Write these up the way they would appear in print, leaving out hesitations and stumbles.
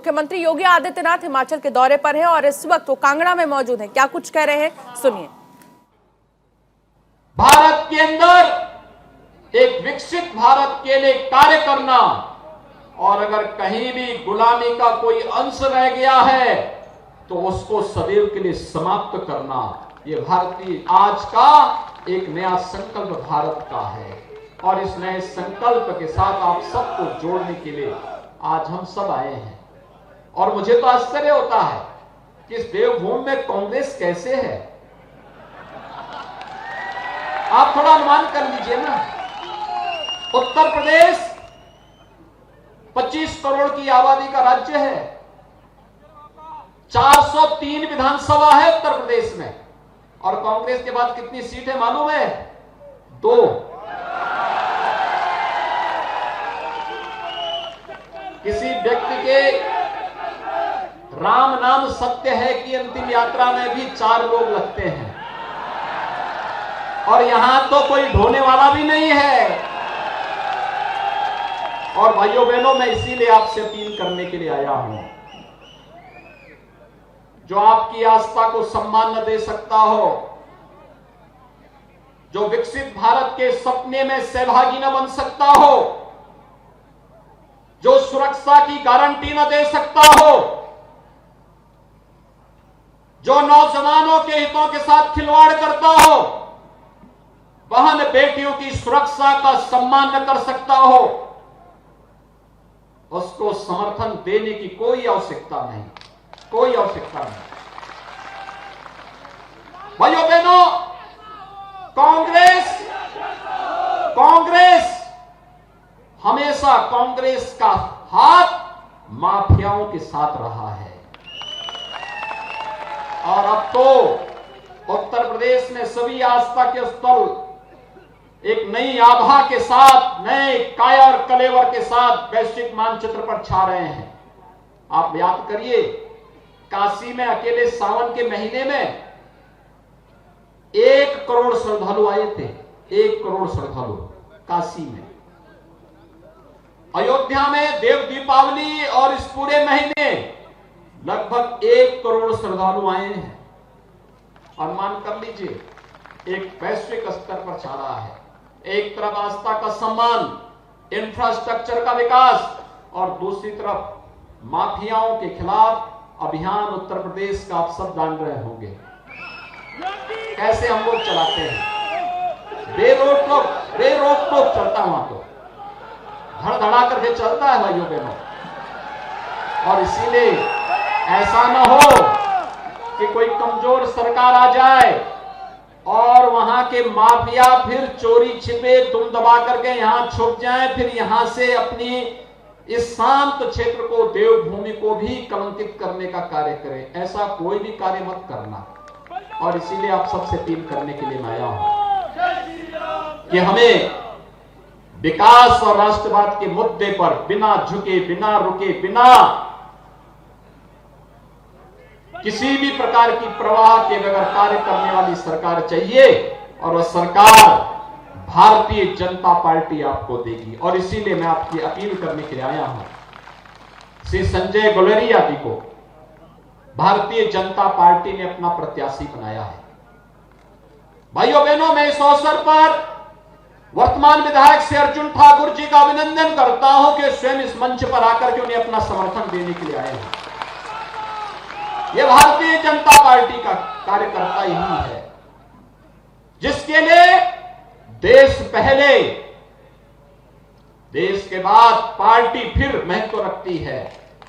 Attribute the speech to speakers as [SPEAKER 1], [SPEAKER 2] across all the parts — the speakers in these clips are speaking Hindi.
[SPEAKER 1] मुख्यमंत्री योगी आदित्यनाथ हिमाचल के दौरे पर हैं और इस वक्त वो कांगड़ा में मौजूद हैं। क्या कुछ कह रहे हैं, सुनिए।
[SPEAKER 2] भारत के अंदर एक विकसित भारत के लिए कार्य करना और अगर कहीं भी गुलामी का कोई अंश रह गया है तो उसको सदैव के लिए समाप्त करना, ये भारतीय आज का एक नया संकल्प भारत का है। और इस नए संकल्प के साथ आप सबको जोड़ने के लिए आज हम सब आए हैं। और मुझे तो आश्चर्य होता है कि इस देवभूमि में कांग्रेस कैसे है। आप थोड़ा अनुमान कर लीजिए ना। उत्तर प्रदेश 25 करोड़ की आबादी का राज्य है, 403 विधानसभा है उत्तर प्रदेश में, और कांग्रेस के बाद कितनी सीट है मालूम है? 2। किसी व्यक्ति के राम नाम सत्य है कि अंतिम यात्रा में भी 4 लोग लगते हैं, और यहां तो कोई ढोने वाला भी नहीं है। और भाइयों बहनों, मैं इसीलिए आपसे अपील करने के लिए आया हूं। जो आपकी आस्था को सम्मान न दे सकता हो, जो विकसित भारत के सपने में सहभागी न बन सकता हो, जो सुरक्षा की गारंटी न दे सकता हो, जो नौजवानों के हितों के साथ खिलवाड़ करता हो, बहन बेटियों की सुरक्षा का सम्मान न कर सकता हो, उसको समर्थन देने की कोई आवश्यकता नहीं, कोई आवश्यकता नहीं। भाइयों बहनों, कांग्रेस हमेशा कांग्रेस का हाथ माफियाओं के साथ रहा है। और अब तो उत्तर प्रदेश में सभी आस्था के स्थल एक नई आभा के साथ, नए काया और कलेवर के साथ वैश्विक मानचित्र पर छा रहे हैं। आप याद करिए, काशी में अकेले सावन के महीने में 1 करोड़ श्रद्धालु आए थे। 1 करोड़ श्रद्धालु काशी में। अयोध्या में देव दीपावली और इस पूरे महीने लगभग 1 करोड़ श्रद्धालु आए हैं। अनुमान कर लीजिए, एक वैश्विक स्तर पर छा रहा है। एक तरफ आस्था का सम्मान, इंफ्रास्ट्रक्चर का विकास, और दूसरी तरफ माफियाओं के खिलाफ अभियान उत्तर प्रदेश का आप सब जान रहे होंगे कैसे हम लोग चलाते हैं। बेरोक टोक चलता वहां तो धड़धड़ा करके चलता है भाइयों बहनों। और इसीलिए ऐसा न हो कि कोई कमजोर सरकार आ जाए और वहां के माफिया फिर चोरी छिपे तुम दबा करके यहां छुप जाएं, फिर यहां से अपनी इस शांत क्षेत्र को, देवभूमि को भी कलंकित करने का कार्य करें। ऐसा कोई भी कार्य मत करना। और इसीलिए आप सबसे अपील करने के लिए मैं आया हूं कि हमें विकास और राष्ट्रवाद के मुद्दे पर बिना झुके, बिना रुके, बिना किसी भी प्रकार की प्रवाह के बगैर कार्य करने वाली सरकार चाहिए, और वह सरकार भारतीय जनता पार्टी आपको देगी। और इसीलिए मैं आपकी अपील करने के लिए आया हूं। श्री संजय गुलेरिया जी को भारतीय जनता पार्टी ने अपना प्रत्याशी बनाया है। भाइयों बहनों, मैं इस अवसर पर वर्तमान विधायक श्री अर्जुन ठाकुर जी का अभिनंदन करता हूं कि स्वयं इस मंच पर आकर के उन्हें अपना समर्थन देने के लिए आए हैं। यह भारतीय जनता पार्टी का कार्यकर्ता ही है, जिसके लिए देश पहले, देश के बाद पार्टी फिर महत्व रखती है,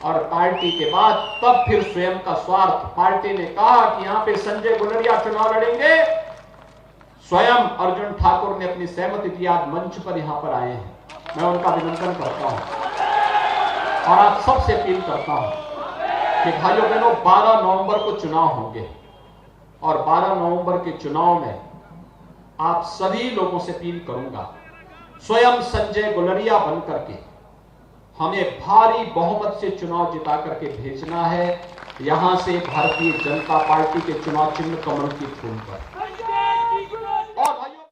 [SPEAKER 2] और पार्टी के बाद तब फिर स्वयं का स्वार्थ। पार्टी ने कहा कि यहां पे संजय गुलेरिया चुनाव लड़ेंगे, स्वयं अर्जुन ठाकुर ने अपनी सहमति दी, आज मंच पर यहां पर आए हैं। मैं उनका अभिनंदन करता हूं और आप सबसे अपील करता हूं कि भाइयों बहनों, 12 नवंबर को चुनाव होंगे, और 12 नवंबर के चुनाव में आप सभी लोगों से अपील करूंगा, स्वयं संजय गुलेरिया बनकर के हमें भारी बहुमत से चुनाव जिता करके भेजना है यहां से भारतीय जनता पार्टी के चुनाव चिन्ह कमल की फूल पर। और भाइयों,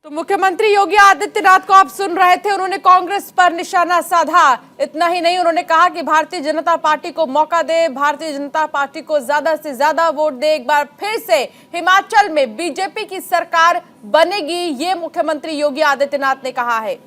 [SPEAKER 1] तो मुख्यमंत्री योगी आदित्यनाथ को आप सुन रहे थे, उन्होंने कांग्रेस पर निशाना साधा। इतना ही नहीं, उन्होंने कहा कि भारतीय जनता पार्टी को मौका दे, भारतीय जनता पार्टी को ज्यादा से ज्यादा वोट दे, एक बार फिर से हिमाचल में बीजेपी की सरकार बनेगी, ये मुख्यमंत्री योगी आदित्यनाथ ने कहा है।